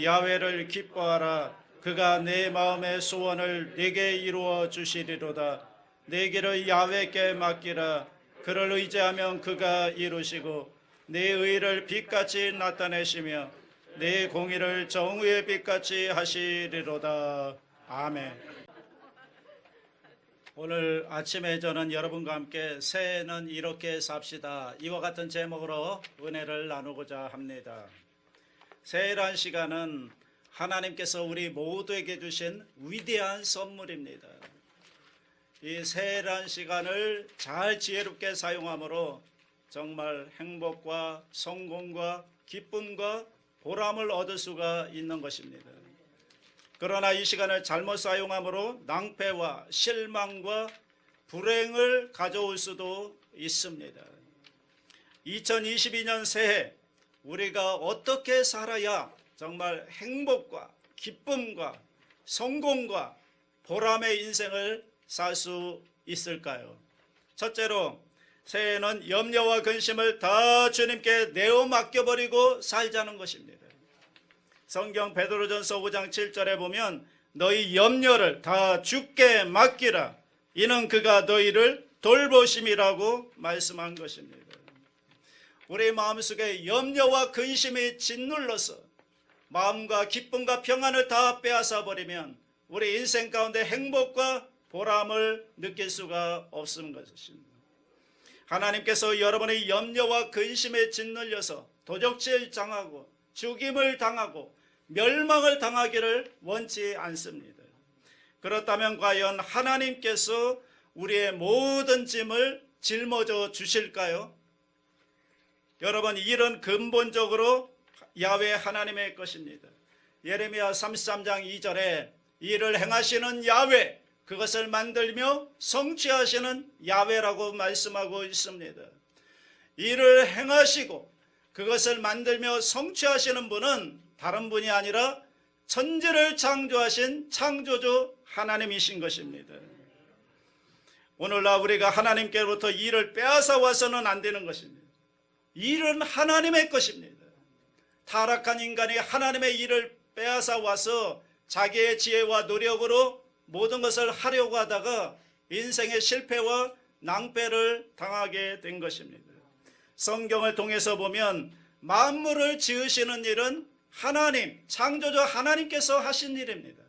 야훼를 기뻐하라. 그가 내 마음의 소원을 내게 이루어 주시리로다. 내 길을 야훼께 맡기라. 그를 의지하면 그가 이루시고 내 의를 빛같이 나타내시며 내 공의를 정의의 빛같이 하시리로다. 아멘. 오늘 아침에 저는 여러분과 함께 새해는 이렇게 삽시다, 이와 같은 제목으로 은혜를 나누고자 합니다. 새해란 시간은 하나님께서 우리 모두에게 주신 위대한 선물입니다. 이 새해란 시간을 잘 지혜롭게 사용함으로 정말 행복과 성공과 기쁨과 보람을 얻을 수가 있는 것입니다. 그러나 이 시간을 잘못 사용함으로 낭패와 실망과 불행을 가져올 수도 있습니다. 2022년 새해 우리가 어떻게 살아야 정말 행복과 기쁨과 성공과 보람의 인생을 살 수 있을까요? 첫째로, 새해는 염려와 근심을 다 주님께 내어 맡겨버리고 살자는 것입니다. 성경 베드로전서 5장 7절에 보면 너희 염려를 다 주께 맡기라. 이는 그가 너희를 돌보심이라고 말씀한 것입니다. 우리 마음속에 염려와 근심이 짓눌러서 마음과 기쁨과 평안을 다 빼앗아 버리면 우리 인생 가운데 행복과 보람을 느낄 수가 없는 것입니다. 하나님께서 여러분의 염려와 근심에 짓눌려서 도적질 당하고 죽임을 당하고 멸망을 당하기를 원치 않습니다. 그렇다면 과연 하나님께서 우리의 모든 짐을 짊어져 주실까요? 여러분, 일은 근본적으로 야훼 하나님의 것입니다. 예레미야 33장 2절에 일을 행하시는 야훼, 그것을 만들며 성취하시는 야훼라고 말씀하고 있습니다. 일을 행하시고 그것을 만들며 성취하시는 분은 다른 분이 아니라 천지를 창조하신 창조주 하나님이신 것입니다. 오늘날 우리가 하나님께로부터 일을 빼앗아 와서는 안 되는 것입니다. 일은 하나님의 것입니다. 타락한 인간이 하나님의 일을 빼앗아 와서 자기의 지혜와 노력으로 모든 것을 하려고 하다가 인생의 실패와 낭패를 당하게 된 것입니다. 성경을 통해서 보면 만물을 지으시는 일은 하나님, 창조주 하나님께서 하신 일입니다.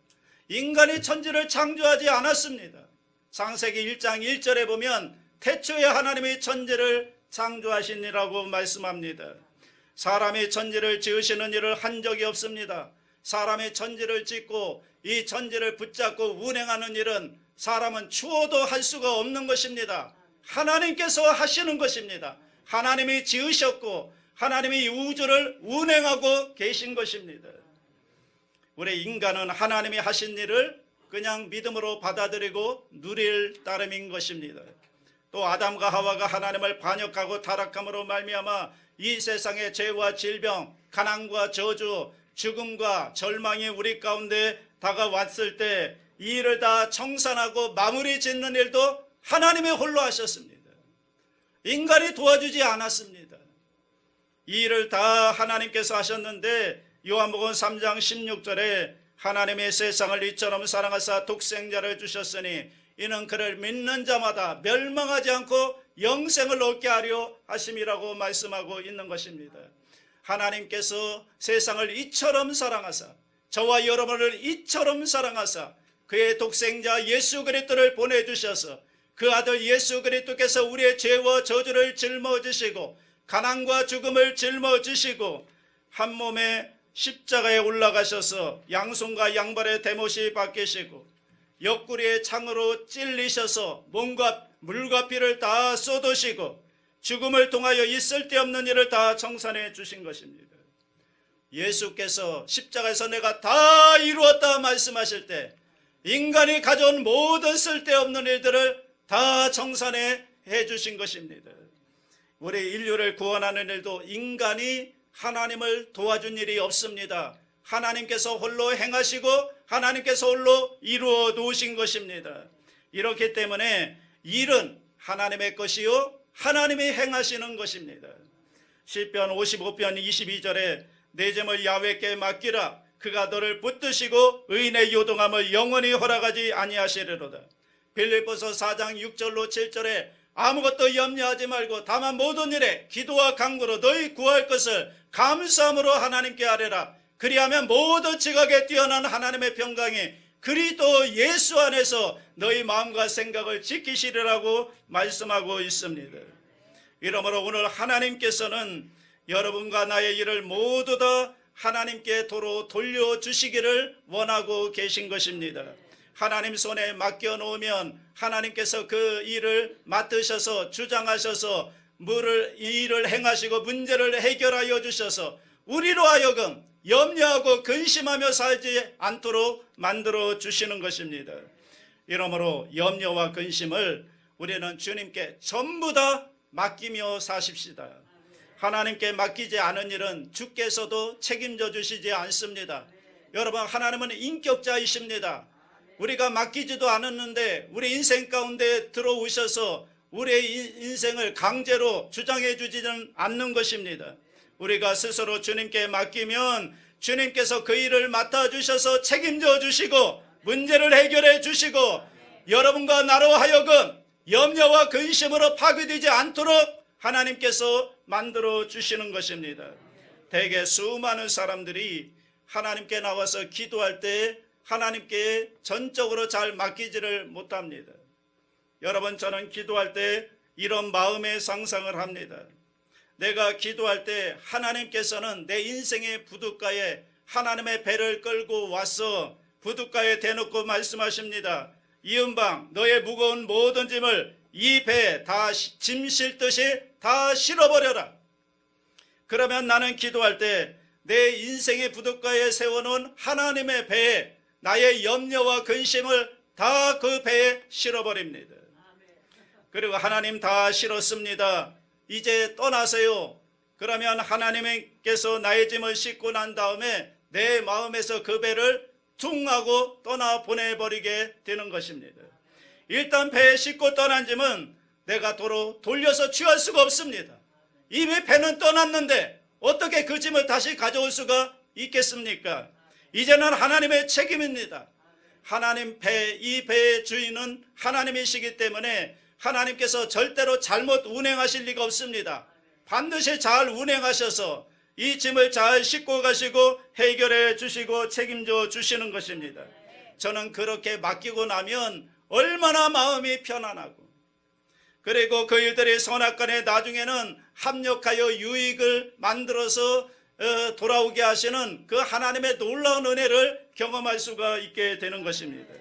인간이 천지를 창조하지 않았습니다. 창세기 1장 1절에 보면 태초에 하나님이 천지를 창조하시니라고 말씀합니다. 사람이 천지를 지으시는 일을 한 적이 없습니다. 사람이 천지를 짓고 이 천지를 붙잡고 운행하는 일은 사람은 추워도 할 수가 없는 것입니다. 하나님께서 하시는 것입니다. 하나님이 지으셨고 하나님이 우주를 운행하고 계신 것입니다. 우리 인간은 하나님이 하신 일을 그냥 믿음으로 받아들이고 누릴 따름인 것입니다. 또 아담과 하와가 하나님을 반역하고 타락함으로 말미암아 이 세상의 죄와 질병, 가난과 저주, 죽음과 절망이 우리 가운데 다가왔을 때 이 일을 다 청산하고 마무리 짓는 일도 하나님이 홀로 하셨습니다. 인간이 도와주지 않았습니다. 이 일을 다 하나님께서 하셨는데 요한복음 3장 16절에 하나님의 세상을 이처럼 사랑하사 독생자를 주셨으니 이는 그를 믿는 자마다 멸망하지 않고 영생을 얻게 하려 하심이라고 말씀하고 있는 것입니다. 하나님께서 세상을 이처럼 사랑하사 저와 여러분을 이처럼 사랑하사 그의 독생자 예수 그리스도를 보내주셔서 그 아들 예수 그리스도께서 우리의 죄와 저주를 짊어지시고 가난과 죽음을 짊어지시고 한 몸에 십자가에 올라가셔서 양손과 양발에 대못이 박히시고 옆구리에 창으로 찔리셔서 몸과 물과 피를 다 쏟으시고 죽음을 통하여 있을 데 없는 일을 다 청산해 주신 것입니다. 예수께서 십자가에서 내가 다 이루었다 말씀하실 때 인간이 가져온 모든 쓸데없는 일들을 다 청산해 주신 것입니다. 우리 인류를 구원하는 일도 인간이 하나님을 도와준 일이 없습니다. 하나님께서 홀로 행하시고 하나님께서 홀로 이루어 놓으신 것입니다. 이렇기 때문에 일은 하나님의 것이요 하나님이 행하시는 것입니다. 시편 55편 22절에 내 짐을 야훼께 맡기라. 그가 너를 붙드시고 의인의 요동함을 영원히 허락하지 아니하시리로다. 빌립보서 4장 6절로 7절에 아무것도 염려하지 말고 다만 모든 일에 기도와 간구로 너희 구할 것을 감사함으로 하나님께 아뢰라. 그리하면 모든 지각에 뛰어난 하나님의 평강이 그리스도 예수 안에서 너희 마음과 생각을 지키시리라고 말씀하고 있습니다. 이러므로 오늘 하나님께서는 여러분과 나의 일을 모두 다 하나님께 도로 돌려주시기를 원하고 계신 것입니다. 하나님 손에 맡겨놓으면 하나님께서 그 일을 맡으셔서 주장하셔서 일을 행하시고 문제를 해결하여 주셔서 우리로 하여금 염려하고 근심하며 살지 않도록 만들어 주시는 것입니다. 이러므로 염려와 근심을 우리는 주님께 전부 다 맡기며 사십시다. 하나님께 맡기지 않은 일은 주께서도 책임져 주시지 않습니다. 여러분, 하나님은 인격자이십니다. 우리가 맡기지도 않았는데 우리 인생 가운데 들어오셔서 우리의 인생을 강제로 주장해 주지는 않는 것입니다. 우리가 스스로 주님께 맡기면 주님께서 그 일을 맡아주셔서 책임져 주시고 문제를 해결해 주시고 여러분과 나로 하여금 염려와 근심으로 파괴되지 않도록 하나님께서 만들어 주시는 것입니다. 대개 수많은 사람들이 하나님께 나와서 기도할 때 하나님께 전적으로 잘 맡기지를 못합니다. 여러분, 저는 기도할 때 이런 마음의 상상을 합니다. 내가 기도할 때 하나님께서는 내 인생의 부둣가에 하나님의 배를 끌고 와서 부둣가에 대놓고 말씀하십니다. 이은방, 너의 무거운 모든 짐을 이 배에 다 짐 실듯이 다 실어버려라. 그러면 나는 기도할 때 내 인생의 부둣가에 세워놓은 하나님의 배에 나의 염려와 근심을 다 그 배에 실어버립니다. 그리고 하나님 다 실었습니다. 이제 떠나세요. 그러면 하나님께서 나의 짐을 싣고 난 다음에 내 마음에서 그 배를 퉁 하고 떠나 보내버리게 되는 것입니다. 일단 배에 싣고 떠난 짐은 내가 도로 돌려서 취할 수가 없습니다. 이미 배는 떠났는데 어떻게 그 짐을 다시 가져올 수가 있겠습니까? 이제는 하나님의 책임입니다. 하나님 이 배의 주인은 하나님이시기 때문에 하나님께서 절대로 잘못 운행하실 리가 없습니다. 반드시 잘 운행하셔서 이 짐을 잘 싣고 가시고 해결해 주시고 책임져 주시는 것입니다. 저는 그렇게 맡기고 나면 얼마나 마음이 편안하고, 그리고 그 일들이 선악간에 나중에는 합력하여 유익을 만들어서 돌아오게 하시는 그 하나님의 놀라운 은혜를 경험할 수가 있게 되는 것입니다.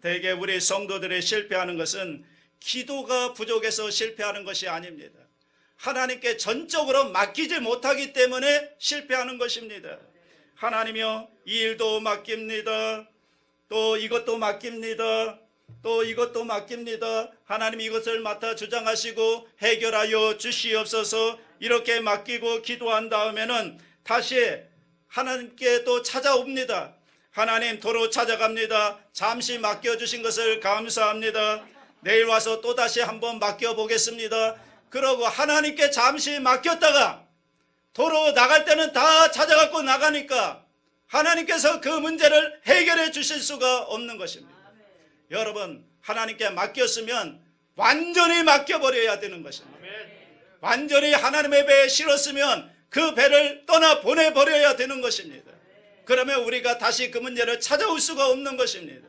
대개 우리 성도들이 실패하는 것은 기도가 부족해서 실패하는 것이 아닙니다. 하나님께 전적으로 맡기지 못하기 때문에 실패하는 것입니다. 하나님이여, 이 일도 맡깁니다. 또 이것도 맡깁니다. 또 이것도 맡깁니다. 하나님 이것을 맡아 주장하시고 해결하여 주시옵소서. 이렇게 맡기고 기도한 다음에는 다시 하나님께 또 찾아옵니다. 하나님, 도로 찾아갑니다. 잠시 맡겨주신 것을 감사합니다. 내일 와서 또다시 한번 맡겨보겠습니다. 그러고 하나님께 잠시 맡겼다가 도로 나갈 때는 다 찾아갖고 나가니까 하나님께서 그 문제를 해결해 주실 수가 없는 것입니다. 여러분, 하나님께 맡겼으면 완전히 맡겨버려야 되는 것입니다. 완전히 하나님의 배에 실었으면 그 배를 떠나 보내버려야 되는 것입니다. 그러면 우리가 다시 그 문제를 찾아올 수가 없는 것입니다.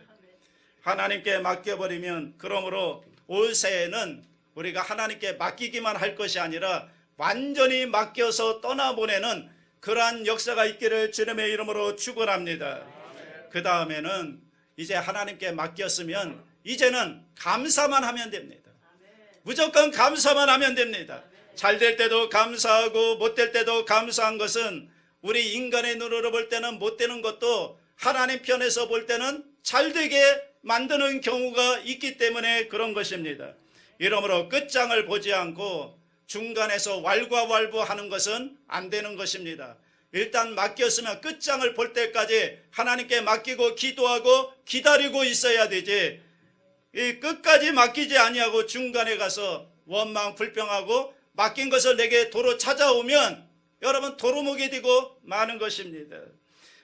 하나님께 맡겨버리면, 그러므로 올 새해는 우리가 하나님께 맡기기만 할 것이 아니라 완전히 맡겨서 떠나보내는 그러한 역사가 있기를 주님의 이름으로 축원합니다. 그 다음에는 이제 하나님께 맡겼으면 이제는 감사만 하면 됩니다. 무조건 감사만 하면 됩니다. 잘 될 때도 감사하고 못 될 때도 감사한 것은 우리 인간의 눈으로 볼 때는 못 되는 것도 하나님 편에서 볼 때는 잘 되게 만드는 경우가 있기 때문에 그런 것입니다. 이러므로 끝장을 보지 않고 중간에서 왈가왈부하는 것은 안 되는 것입니다. 일단 맡겼으면 끝장을 볼 때까지 하나님께 맡기고 기도하고 기다리고 있어야 되지, 이 끝까지 맡기지 아니하고 중간에 가서 원망 불평하고 맡긴 것을 내게 도로 찾아오면 여러분 도루묵이 되고 마는 것입니다.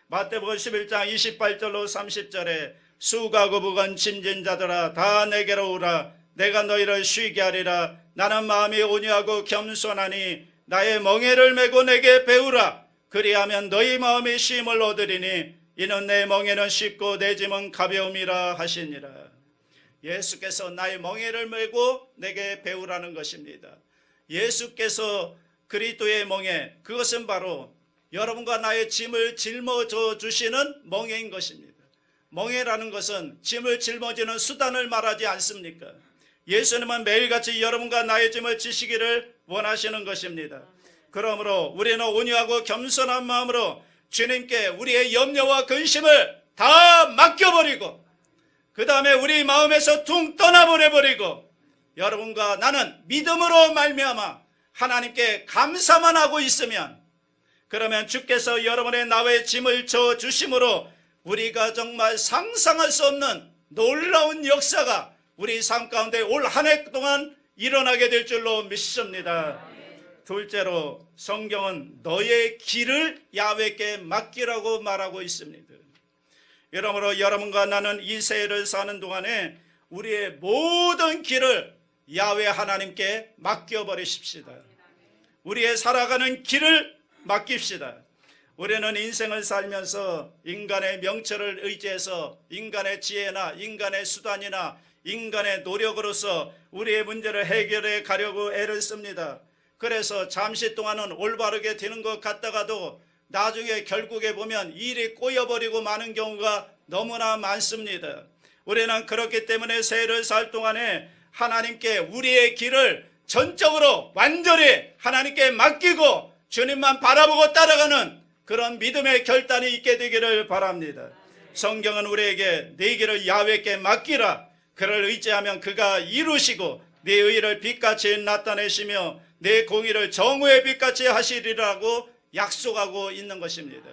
마태복음 11장 28절로 30절에 수가 거북은 짐진 자들아 다 내게로 오라. 내가 너희를 쉬게 하리라. 나는 마음이 온유하고 겸손하니 나의 멍에를 메고 내게 배우라. 그리하면 너희 마음이 쉼을 얻으리니 이는 내 멍에는 쉽고 내 짐은 가벼움이라 하시니라. 예수께서 나의 멍에를 메고 내게 배우라는 것입니다. 예수께서 그리스도의 멍에, 그것은 바로 여러분과 나의 짐을 짊어져 주시는 멍에인 것입니다. 멍에라는 것은 짐을 짊어지는 수단을 말하지 않습니까? 예수님은 매일같이 여러분과 나의 짐을 지시기를 원하시는 것입니다. 그러므로 우리는 온유하고 겸손한 마음으로 주님께 우리의 염려와 근심을 다 맡겨버리고 그 다음에 우리 마음에서 퉁 떠나보내버리고 여러분과 나는 믿음으로 말미암아 하나님께 감사만 하고 있으면, 그러면 주께서 여러분의 나의 짐을 져 주심으로 우리가 정말 상상할 수 없는 놀라운 역사가 우리 삶 가운데 올 한 해 동안 일어나게 될 줄로 믿습니다. 둘째로 성경은 너의 길을 야훼께 맡기라고 말하고 있습니다. 여러분으로 여러분과 나는 이 세를 사는 동안에 우리의 모든 길을 야훼 하나님께 맡겨버리십시다. 우리의 살아가는 길을 맡깁시다. 우리는 인생을 살면서 인간의 명철을 의지해서 인간의 지혜나 인간의 수단이나 인간의 노력으로서 우리의 문제를 해결해 가려고 애를 씁니다. 그래서 잠시 동안은 올바르게 되는 것 같다가도 나중에 결국에 보면 일이 꼬여버리고 마는 경우가 너무나 많습니다. 우리는 그렇기 때문에 새해를 살 동안에 하나님께 우리의 길을 전적으로 완전히 하나님께 맡기고 주님만 바라보고 따라가는 그런 믿음의 결단이 있게 되기를 바랍니다. 성경은 우리에게 네 길을 야훼께 맡기라. 그를 의지하면 그가 이루시고 네 의를 빛같이 나타내시며 내 공의를 정오의 빛같이 하시리라고 약속하고 있는 것입니다.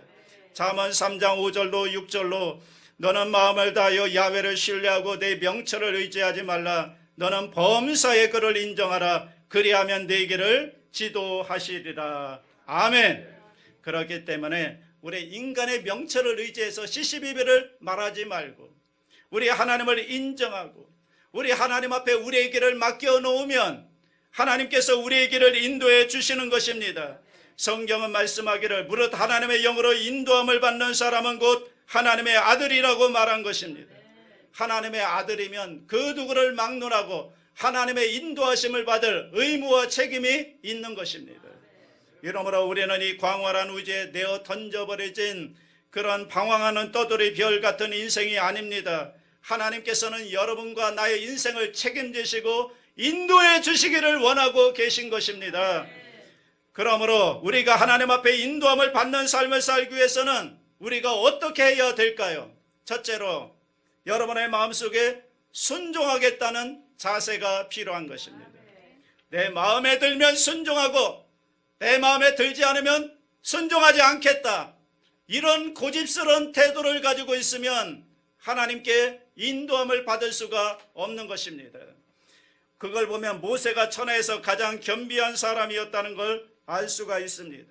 잠언 3장 5절로 6절로 너는 마음을 다하여 야훼를 신뢰하고 내 명철을 의지하지 말라. 너는 범사의 그를 인정하라. 그리하면 내 길을 지도하시리라. 아멘. 그렇기 때문에 우리 인간의 명철을 의지해서 시시비비를 말하지 말고 우리 하나님을 인정하고 우리 하나님 앞에 우리의 길을 맡겨놓으면 하나님께서 우리의 길을 인도해 주시는 것입니다. 성경은 말씀하기를 무릇 하나님의 영으로 인도함을 받는 사람은 곧 하나님의 아들이라고 말한 것입니다. 하나님의 아들이면 그 누구를 막론하고 하나님의 인도하심을 받을 의무와 책임이 있는 것입니다. 이러므로 우리는 이 광활한 우주에 내어 던져버려진 그런 방황하는 떠돌이 별 같은 인생이 아닙니다. 하나님께서는 여러분과 나의 인생을 책임지시고 인도해 주시기를 원하고 계신 것입니다. 그러므로 우리가 하나님 앞에 인도함을 받는 삶을 살기 위해서는 우리가 어떻게 해야 될까요? 첫째로 여러분의 마음속에 순종하겠다는 자세가 필요한 것입니다. 내 마음에 들면 순종하고 내 마음에 들지 않으면 순종하지 않겠다. 이런 고집스러운 태도를 가지고 있으면 하나님께 인도함을 받을 수가 없는 것입니다. 그걸 보면 모세가 천하에서 가장 겸비한 사람이었다는 걸 알 수가 있습니다.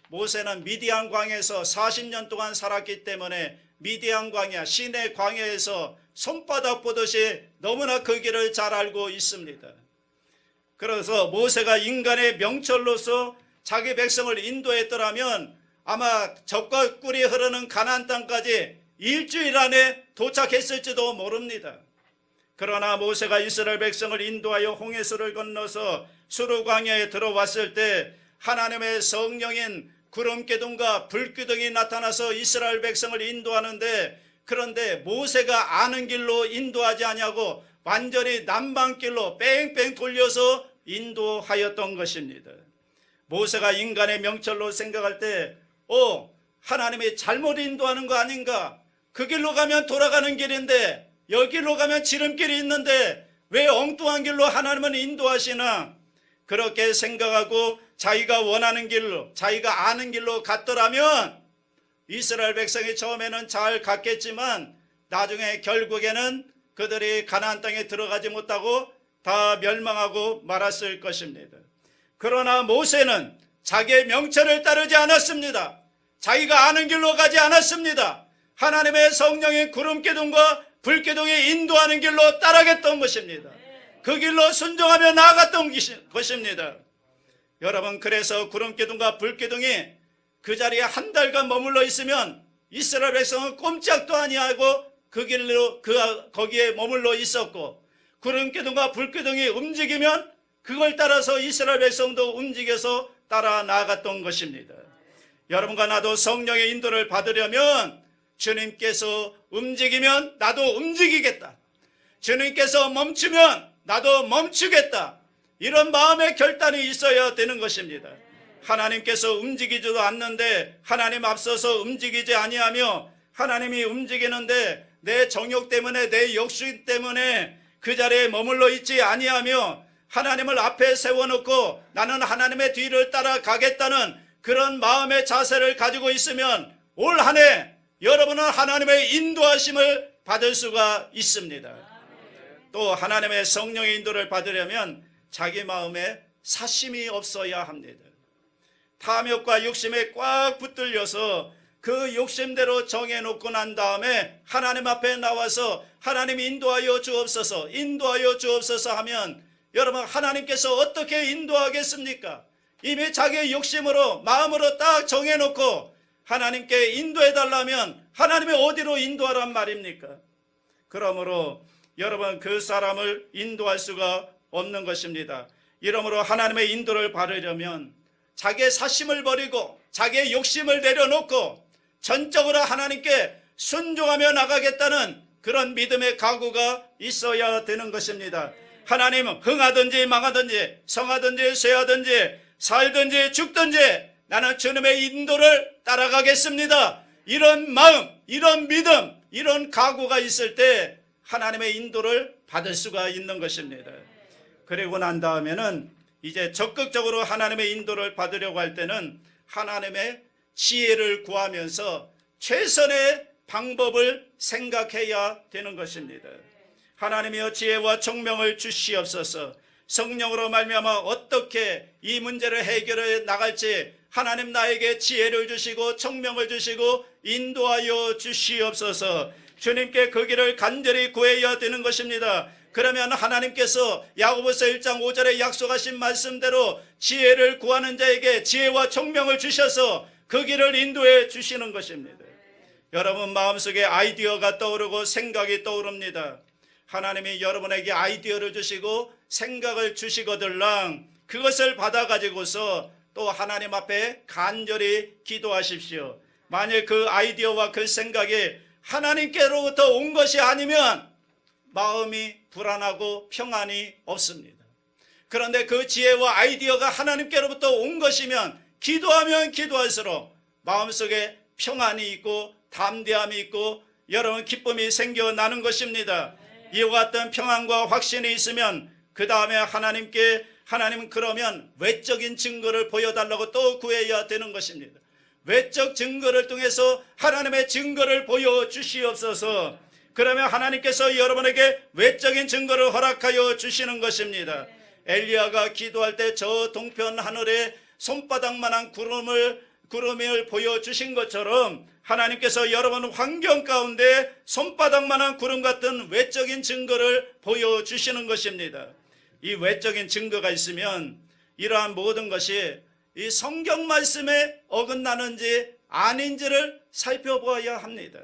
모세는 미디안 광야에서 40년 동안 살았기 때문에 미디안 광야, 시내 광야에서 손바닥 보듯이 너무나 그 길을 잘 알고 있습니다. 그래서 모세가 인간의 명철로서 자기 백성을 인도했더라면 아마 젖과 꿀이 흐르는 가나안 땅까지 일주일 안에 도착했을지도 모릅니다. 그러나 모세가 이스라엘 백성을 인도하여 홍해수를 건너서 수르 광야에 들어왔을 때 하나님의 성령인 구름기둥과 불기둥이 나타나서 이스라엘 백성을 인도하는데, 그런데 모세가 아는 길로 인도하지 아니하고 완전히 남방길로 뺑뺑 돌려서 인도하였던 것입니다. 모세가 인간의 명철로 생각할 때 하나님이 잘못 인도하는 거 아닌가? 그 길로 가면 돌아가는 길인데 여기로 가면 지름길이 있는데 왜 엉뚱한 길로 하나님은 인도하시나? 그렇게 생각하고 자기가 원하는 길로, 자기가 아는 길로 갔더라면 이스라엘 백성이 처음에는 잘 갔겠지만 나중에 결국에는 그들이 가나안 땅에 들어가지 못하고 다 멸망하고 말았을 것입니다. 그러나 모세는 자기의 명철을 따르지 않았습니다. 자기가 아는 길로 가지 않았습니다. 하나님의 성령의 구름기둥과 불기둥이 인도하는 길로 따라갔던 것입니다. 그 길로 순종하며 나아갔던 것입니다. 여러분, 그래서 구름기둥과 불기둥이 그 자리에 한 달간 머물러 있으면 이스라엘 백성은 꼼짝도 아니하고 그 길로 거기에 머물러 있었고, 구름기둥과 불기둥이 움직이면 그걸 따라서 이스라엘 백성도 움직여서 따라 나아갔던 것입니다. 여러분과 나도 성령의 인도를 받으려면 주님께서 움직이면 나도 움직이겠다, 주님께서 멈추면 나도 멈추겠다, 이런 마음의 결단이 있어야 되는 것입니다. 하나님께서 움직이지도 않는데 하나님 앞서서 움직이지 아니하며, 하나님이 움직이는데 내 정욕 때문에 내 욕심 때문에 그 자리에 머물러 있지 아니하며 하나님을 앞에 세워놓고 나는 하나님의 뒤를 따라가겠다는 그런 마음의 자세를 가지고 있으면 올 한 해 여러분은 하나님의 인도하심을 받을 수가 있습니다. 또 하나님의 성령의 인도를 받으려면 자기 마음에 사심이 없어야 합니다. 탐욕과 욕심에 꽉 붙들려서 그 욕심대로 정해놓고 난 다음에 하나님 앞에 나와서 하나님 인도하여 주옵소서, 인도하여 주옵소서 하면 여러분, 하나님께서 어떻게 인도하겠습니까? 이미 자기의 욕심으로 마음으로 딱 정해놓고 하나님께 인도해달라면 하나님이 어디로 인도하란 말입니까? 그러므로 여러분, 그 사람을 인도할 수가 없는 것입니다. 이러므로 하나님의 인도를 받으려면 자기의 사심을 버리고 자기의 욕심을 내려놓고 전적으로 하나님께 순종하며 나가겠다는 그런 믿음의 각오가 있어야 되는 것입니다. 하나님은 흥하든지 망하든지 성하든지 쇠하든지 살든지 죽든지 나는 주님의 인도를 따라가겠습니다, 이런 마음, 이런 믿음, 이런 각오가 있을 때 하나님의 인도를 받을 수가 있는 것입니다. 그리고 난 다음에는 이제 적극적으로 하나님의 인도를 받으려고 할 때는 하나님의 지혜를 구하면서 최선의 방법을 생각해야 되는 것입니다. 하나님이여 지혜와 총명을 주시옵소서. 성령으로 말미암아 어떻게 이 문제를 해결해 나갈지 하나님 나에게 지혜를 주시고 총명을 주시고 인도하여 주시옵소서. 주님께 그 길을 간절히 구해야 되는 것입니다. 그러면 하나님께서 야고보서 1장 5절에 약속하신 말씀대로 지혜를 구하는 자에게 지혜와 총명을 주셔서 그 길을 인도해 주시는 것입니다. 여러분 마음속에 아이디어가 떠오르고 생각이 떠오릅니다. 하나님이 여러분에게 아이디어를 주시고 생각을 주시거들랑 그것을 받아가지고서 또 하나님 앞에 간절히 기도하십시오. 만일 그 아이디어와 그 생각이 하나님께로부터 온 것이 아니면 마음이 불안하고 평안이 없습니다. 그런데 그 지혜와 아이디어가 하나님께로부터 온 것이면 기도하면 기도할수록 마음속에 평안이 있고 담대함이 있고 여러분 기쁨이 생겨나는 것입니다. 이와 같은 평안과 확신이 있으면 그 다음에 하나님은 그러면 외적인 증거를 보여달라고 또 구해야 되는 것입니다. 외적 증거를 통해서 하나님의 증거를 보여주시옵소서. 그러면 하나님께서 여러분에게 외적인 증거를 허락하여 주시는 것입니다. 엘리야가 기도할 때 저 동편 하늘에 손바닥만한 구름을 보여주신 것처럼 하나님께서 여러분 환경 가운데 손바닥만한 구름 같은 외적인 증거를 보여주시는 것입니다. 이 외적인 증거가 있으면 이러한 모든 것이 이 성경 말씀에 어긋나는지 아닌지를 살펴보아야 합니다.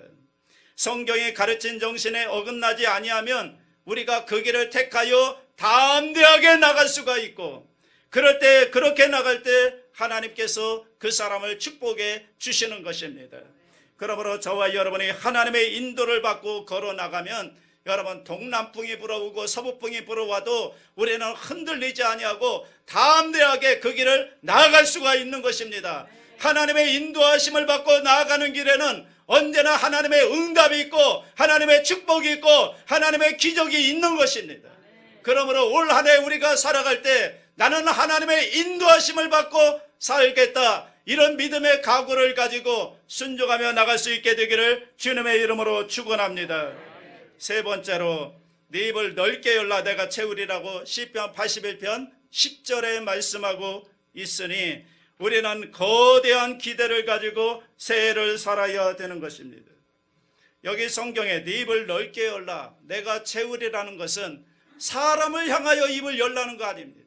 성경이 가르친 정신에 어긋나지 아니하면 우리가 그 길을 택하여 담대하게 나갈 수가 있고, 그럴 때 그렇게 나갈 때 하나님께서 그 사람을 축복해 주시는 것입니다. 그러므로 저와 여러분이 하나님의 인도를 받고 걸어 나가면 여러분 동남풍이 불어오고 서북풍이 불어와도 우리는 흔들리지 아니하고 담대하게 그 길을 나아갈 수가 있는 것입니다. 하나님의 인도하심을 받고 나아가는 길에는 언제나 하나님의 응답이 있고 하나님의 축복이 있고 하나님의 기적이 있는 것입니다. 그러므로 올 한 해 우리가 살아갈 때 나는 하나님의 인도하심을 받고 살겠다, 이런 믿음의 각오를 가지고 순종하며 나갈 수 있게 되기를 주님의 이름으로 축원합니다. 세 번째로 네 입을 넓게 열라 내가 채우리라고 시편 81편 10절에 말씀하고 있으니 우리는 거대한 기대를 가지고 새해를 살아야 되는 것입니다. 여기 성경에 네 입을 넓게 열라 내가 채우리라는 것은 사람을 향하여 입을 열라는 거 아닙니다.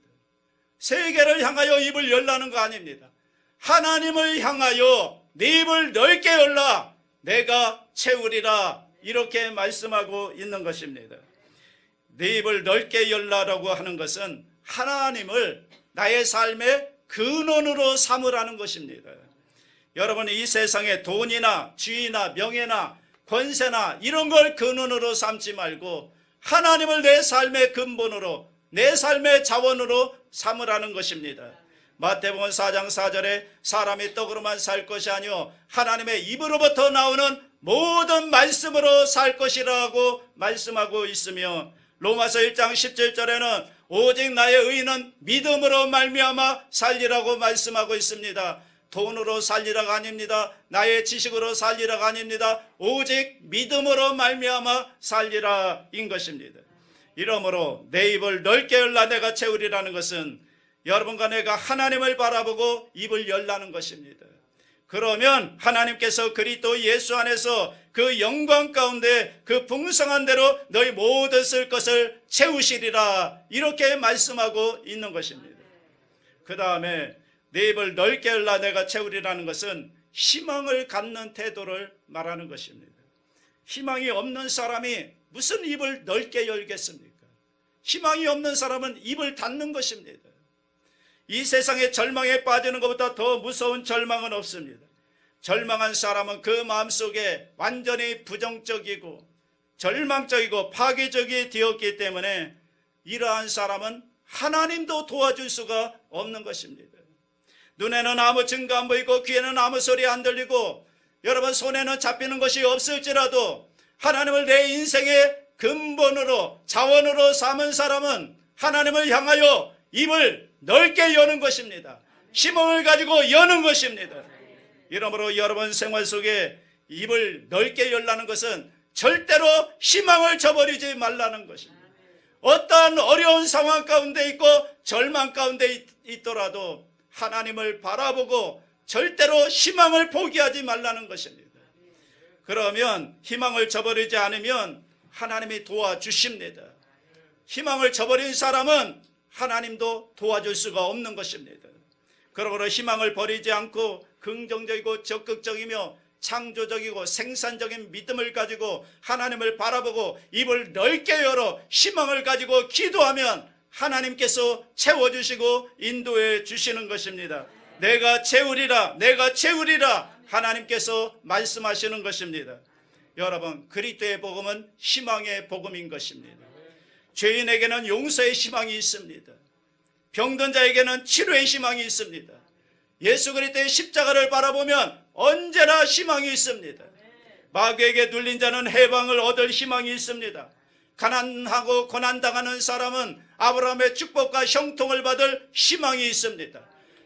세계를 향하여 입을 열라는 거 아닙니다. 하나님을 향하여 네 입을 넓게 열라 내가 채우리라 이렇게 말씀하고 있는 것입니다. 네 입을 넓게 열라라고 하는 것은 하나님을 나의 삶의 근원으로 삼으라는 것입니다. 여러분 이 세상에 돈이나 지위나 명예나 권세나 이런 걸 근원으로 삼지 말고 하나님을 내 삶의 근본으로 내 삶의 자원으로 삼으라는 것입니다. 마태복음 4장 4절에 사람이 떡으로만 살 것이 아니요 하나님의 입으로부터 나오는 모든 말씀으로 살 것이라고 말씀하고 있으며 로마서 1장 17절에는 오직 나의 의인은 믿음으로 말미암아 살리라고 말씀하고 있습니다. 돈으로 살리라가 아닙니다. 나의 지식으로 살리라가 아닙니다. 오직 믿음으로 말미암아 살리라인 것입니다. 이러므로 내 입을 넓게 열라 내가 채우리라는 것은 여러분과 내가 하나님을 바라보고 입을 열라는 것입니다. 그러면 하나님께서 그리스도 예수 안에서 그 영광 가운데 그 풍성한 대로 너희 모든 쓸 것을 채우시리라 이렇게 말씀하고 있는 것입니다. 그 다음에 내 입을 넓게 열라 내가 채우리라는 것은 희망을 갖는 태도를 말하는 것입니다. 희망이 없는 사람이 무슨 입을 넓게 열겠습니까? 희망이 없는 사람은 입을 닫는 것입니다. 이 세상에 절망에 빠지는 것보다 더 무서운 절망은 없습니다. 절망한 사람은 그 마음속에 완전히 부정적이고 절망적이고 파괴적이 되었기 때문에 이러한 사람은 하나님도 도와줄 수가 없는 것입니다. 눈에는 아무 증거 안 보이고 귀에는 아무 소리 안 들리고 여러분 손에는 잡히는 것이 없을지라도 하나님을 내 인생의 근본으로 자원으로 삼은 사람은 하나님을 향하여 입을 넓게 여는 것입니다. 희망을 가지고 여는 것입니다. 이러므로 여러분 생활 속에 입을 넓게 열라는 것은 절대로 희망을 저버리지 말라는 것입니다. 어떠한 어려운 상황 가운데 있고 절망 가운데 있더라도 하나님을 바라보고 절대로 희망을 포기하지 말라는 것입니다. 그러면 희망을 저버리지 않으면 하나님이 도와주십니다. 희망을 저버린 사람은 하나님도 도와줄 수가 없는 것입니다. 그러므로 희망을 버리지 않고 긍정적이고 적극적이며 창조적이고 생산적인 믿음을 가지고 하나님을 바라보고 입을 넓게 열어 희망을 가지고 기도하면 하나님께서 채워주시고 인도해 주시는 것입니다. 내가 채우리라 내가 채우리라 하나님께서 말씀하시는 것입니다. 여러분 그리스도의 복음은 희망의 복음인 것입니다. 죄인에게는 용서의 희망이 있습니다. 병든 자에게는 치료의 희망이 있습니다. 예수 그리스도의 십자가를 바라보면 언제나 희망이 있습니다. 마귀에게 눌린 자는 해방을 얻을 희망이 있습니다. 가난하고 고난당하는 사람은 아브라함의 축복과 형통을 받을 희망이 있습니다.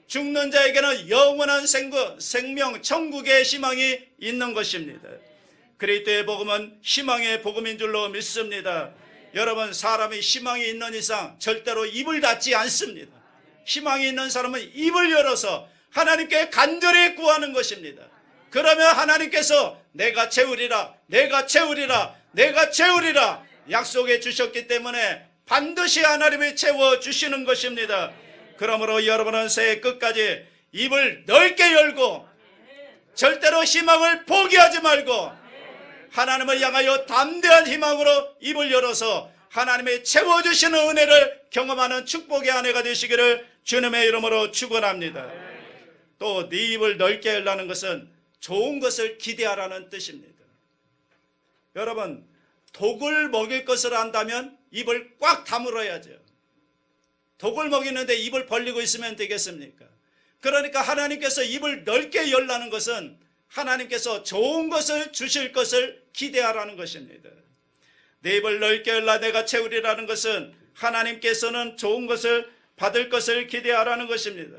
죽는 자에게는 영원한 생명 천국의 희망이 있는 것입니다. 그리스도의 복음은 희망의 복음인 줄로 믿습니다. 여러분 사람이 희망이 있는 이상 절대로 입을 닫지 않습니다. 희망이 있는 사람은 입을 열어서 하나님께 간절히 구하는 것입니다. 그러면 하나님께서 내가 채우리라 내가 채우리라 내가 채우리라 약속해 주셨기 때문에 반드시 하나님이 채워주시는 것입니다. 그러므로 여러분은 새해 끝까지 입을 넓게 열고 절대로 희망을 포기하지 말고 하나님을 향하여 담대한 희망으로 입을 열어서 하나님의 채워주시는 은혜를 경험하는 축복의 한 해가 되시기를 주님의 이름으로 축원합니다. 또 네 입을 넓게 열라는 것은 좋은 것을 기대하라는 뜻입니다. 여러분 독을 먹일 것을 안다면 입을 꽉 다물어야죠. 독을 먹이는데 입을 벌리고 있으면 되겠습니까? 그러니까 하나님께서 입을 넓게 열라는 것은 하나님께서 좋은 것을 주실 것을 기대하라는 것입니다. 내 입을 넓게 열라 내가 채우리라는 것은 하나님께서는 좋은 것을 받을 것을 기대하라는 것입니다.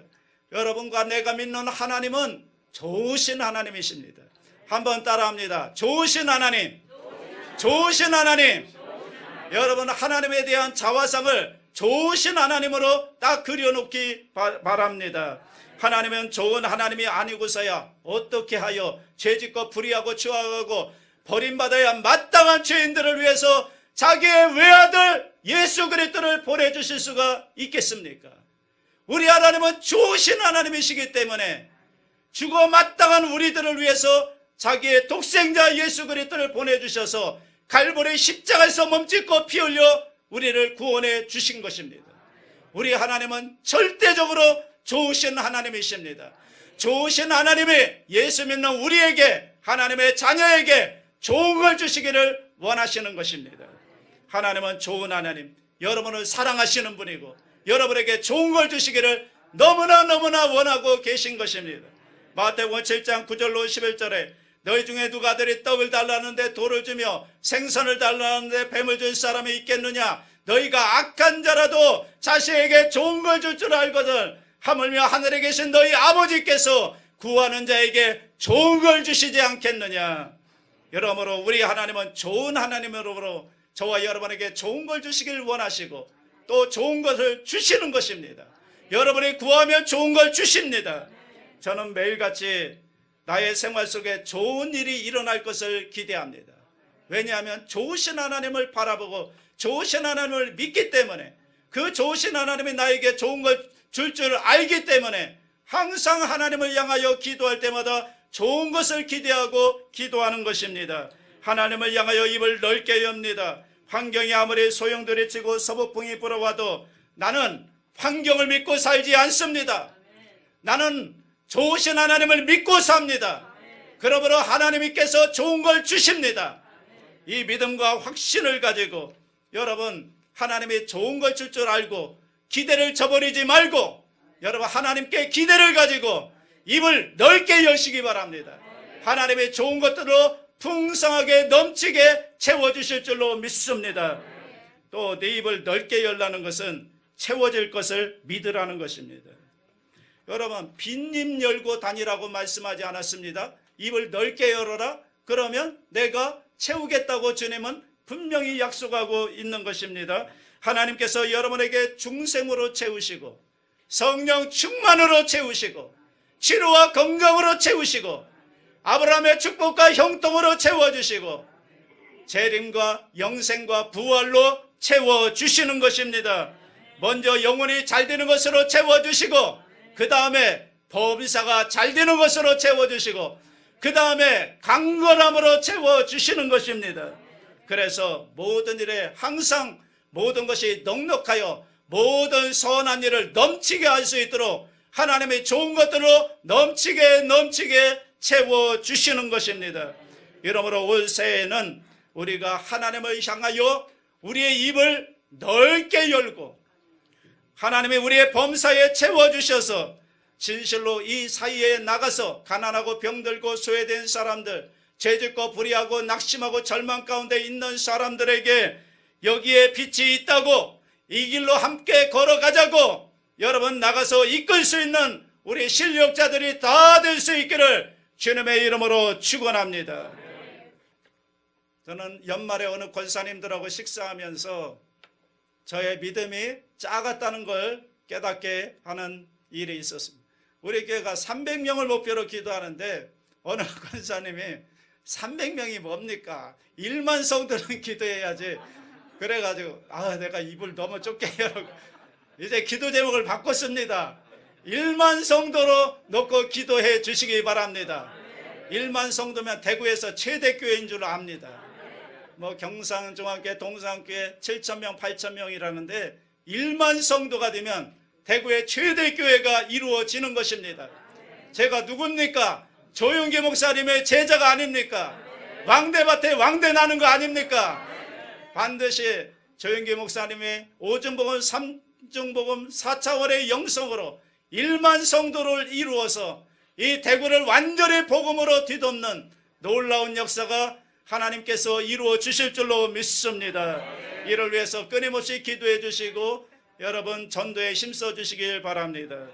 여러분과 내가 믿는 하나님은 좋으신 하나님이십니다. 한번 따라합니다. 좋으신 하나님, 좋으신 하나님. 여러분 하나님에 대한 자화상을 좋으신 하나님으로 딱 그려놓기 바랍니다. 하나님은 좋은 하나님이 아니고서야 어떻게 하여 죄짓고 불의하고 추악하고 버림받아야 마땅한 죄인들을 위해서 자기의 외아들 예수 그리스도를 보내주실 수가 있겠습니까? 우리 하나님은 좋으신 하나님이시기 때문에 죽어 마땅한 우리들을 위해서 자기의 독생자 예수 그리스도를 보내주셔서 갈보리 십자가에서 몸짓고 피 흘려 우리를 구원해 주신 것입니다. 우리 하나님은 절대적으로 좋으신 하나님이십니다. 좋으신 하나님이 예수 믿는 우리에게, 하나님의 자녀에게 좋은 걸 주시기를 원하시는 것입니다. 하나님은 좋은 하나님, 여러분을 사랑하시는 분이고 여러분에게 좋은 걸 주시기를 너무나 원하고 계신 것입니다. 마태복음 7장 9절로 11절에 너희 중에 누가 아들이 떡을 달라는데 돌을 주며 생선을 달라는데 뱀을 줄 사람이 있겠느냐? 너희가 악한 자라도 자식에게 좋은 걸 줄 줄 알거든 하물며 하늘에 계신 너희 아버지께서 구하는 자에게 좋은 걸 주시지 않겠느냐? 여러모로 우리 하나님은 좋은 하나님으로 저와 여러분에게 좋은 걸 주시길 원하시고 또 좋은 것을 주시는 것입니다. 여러분이 구하면 좋은 걸 주십니다. 저는 매일같이 나의 생활 속에 좋은 일이 일어날 것을 기대합니다. 왜냐하면 좋으신 하나님을 바라보고 좋으신 하나님을 믿기 때문에, 그 좋으신 하나님이 나에게 좋은 걸 줄 줄 알기 때문에 항상 하나님을 향하여 기도할 때마다 좋은 것을 기대하고 기도하는 것입니다. 하나님을 향하여 입을 넓게 엽니다. 환경이 아무리 소용돌이치고 서북풍이 불어와도 나는 환경을 믿고 살지 않습니다. 나는 좋으신 하나님을 믿고 삽니다. 그러므로 하나님께서 좋은 걸 주십니다. 이 믿음과 확신을 가지고 여러분 하나님이 좋은 걸 줄 줄 알고 기대를 저버리지 말고 여러분 하나님께 기대를 가지고 입을 넓게 여시기 바랍니다. 하나님의 좋은 것들로 풍성하게 넘치게 채워주실 줄로 믿습니다. 또 내 입을 넓게 열라는 것은 채워질 것을 믿으라는 것입니다. 여러분 빈입 열고 다니라고 말씀하지 않았습니다. 입을 넓게 열어라. 그러면 내가 채우겠다고 주님은 분명히 약속하고 있는 것입니다. 하나님께서 여러분에게 중생으로 채우시고 성령 충만으로 채우시고 치료와 건강으로 채우시고 아브라함의 축복과 형통으로 채워주시고 재림과 영생과 부활로 채워주시는 것입니다. 먼저 영혼이 잘 되는 것으로 채워주시고 그 다음에 법의사가 잘 되는 것으로 채워주시고 그 다음에 강건함으로 채워주시는 것입니다. 그래서 모든 일에 항상 모든 것이 넉넉하여 모든 선한 일을 넘치게 할 수 있도록 하나님의 좋은 것들로 넘치게 채워주시는 것입니다. 이러므로 올 새해에는 우리가 하나님을 향하여 우리의 입을 넓게 열고 하나님이 우리의 범사에 채워주셔서 진실로 이 사이에 나가서 가난하고 병들고 소외된 사람들, 죄짓고 불의하고 낙심하고 절망 가운데 있는 사람들에게 여기에 빛이 있다고 이 길로 함께 걸어가자고 여러분 나가서 이끌 수 있는 우리 실력자들이 다 될 수 있기를 주님의 이름으로 축원합니다. 저는 연말에 어느 권사님들하고 식사하면서 저의 믿음이 작았다는 걸 깨닫게 하는 일이 있었습니다. 우리 교회가 300명을 목표로 기도하는데 어느 권사님이 300명이 뭡니까? 1만 성도는 기도해야지. 그래가지고 내가 입을 너무 좁게 열고 이제 기도 제목을 바꿨습니다. 1만 성도로 놓고 기도해 주시기 바랍니다. 1만 성도면 대구에서 최대 교회인 줄 압니다. 뭐 경상중앙교회, 동상교회 7,000명, 8,000명이라는데 1만 성도가 되면 대구의 최대 교회가 이루어지는 것입니다. 제가 누굽니까? 조용기 목사님의 제자가 아닙니까? 왕대밭에 왕대 나는 거 아닙니까? 반드시 조용기 목사님의 오중복음, 삼중복음, 4차원의 영성으로 1만 성도를 이루어서 이 대구를 완전히 복음으로 뒤덮는 놀라운 역사가 하나님께서 이루어 주실 줄로 믿습니다. 이를 위해서 끊임없이 기도해 주시고 여러분 전도에 힘써 주시길 바랍니다.